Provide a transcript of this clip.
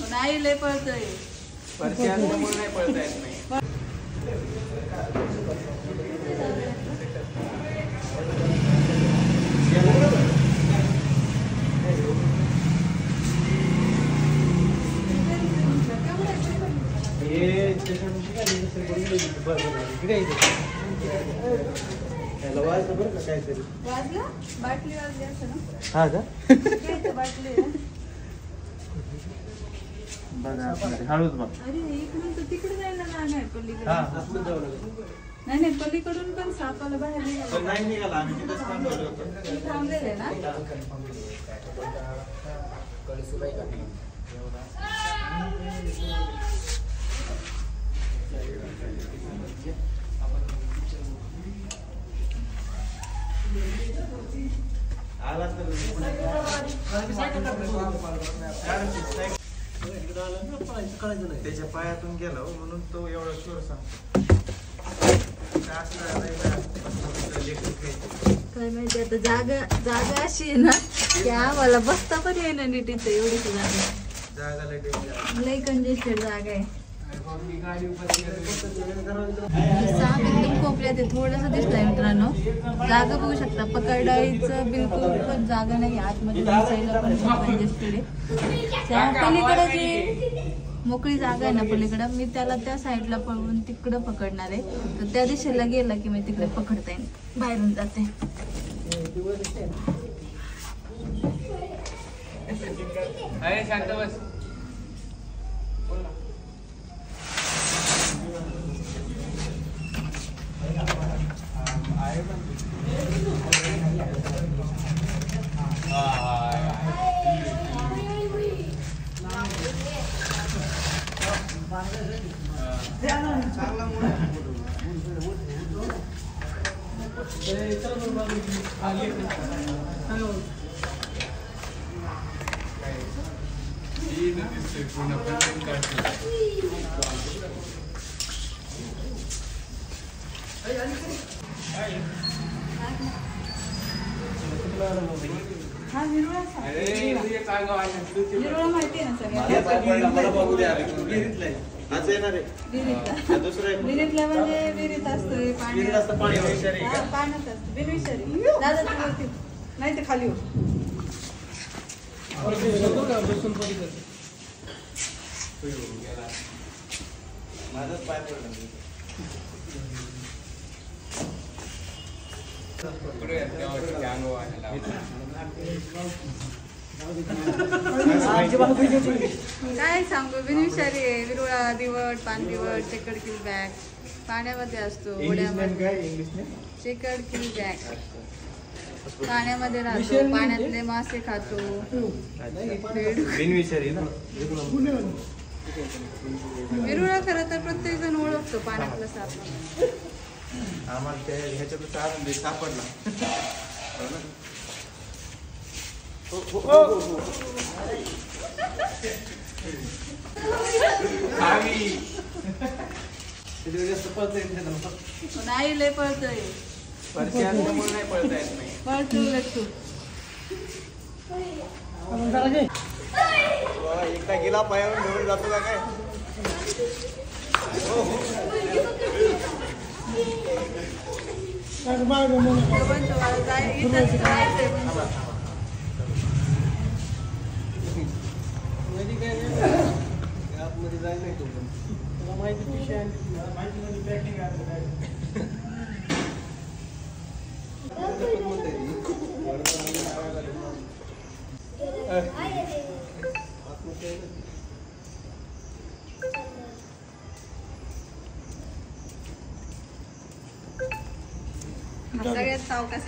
नाही लय पळतोय नाही पळता येत नाही. वाजला बाटली वाजली असं ना. हा का बाटली हळूच बघ. अरे इकडून तर तिकडे जायला जागा आहे पलीकडे. नाही पलीकडून पण सापाला बाहेर नाही निघाला आम्ही तिथेच थांबलेलो होतो. थांबलेले ना. आला तर त्याच्या पायातून गेला म्हणून तो एवढा शोर सांगतो. काय माहिती आता जागा अशी आहे ना की आम्हाला बसता पण येईना नीट इथं एवढी जागा लय कंजेस्टेड जागा आहे. साप एकदम कोपऱ्यात आहे. थोडंसं दिसतंय मित्रांनो. जागा बघू शकता पकडायचं बिलकुल पण जागा नाही. आतमध्ये दिसायला पण कंजेस्टेड आहे. त्या पलीकडे जी मोकळी जागा आहे ना पलीकडं मी त्याला त्या साईडला पळवून तिकडं पकडणार आहे. तर त्या दिशेला गेला की मी तिकडे पकडता येईल. बाहेरून जाते. शांत बस. हा विरुळा माहिती आहे ना सगळ्या. विहिरीतला म्हणजे विहिरीत असतोय पाण्यात असतो. बिनविषारी दादा वरती नाही तर खाली माझाच पाय पडला. काय सांगू बिनविषारी आहे. विरुळा दिवट पानदिवट चेकड किल बॅग पाण्यामध्ये असतो. ओढ्यामध्ये चेकड किल बॅग पाण्यामध्ये राहतो. पाण्यातले मासे खातो. विरुळा खरं तर प्रत्येक जण ओळखतो पाण्यातला साप. आम्हाला त्या ह्याच्यातच आनंद सापडला. नाही लय पळतोय. नाही पळता येत नाही. पळतो एकदा गेला पायावर घेऊन जातो का काय. आतमध्ये जायला नाही तो पण तुला माहिती विषय माहिती पॅकिंग सगळ्यात सावकाश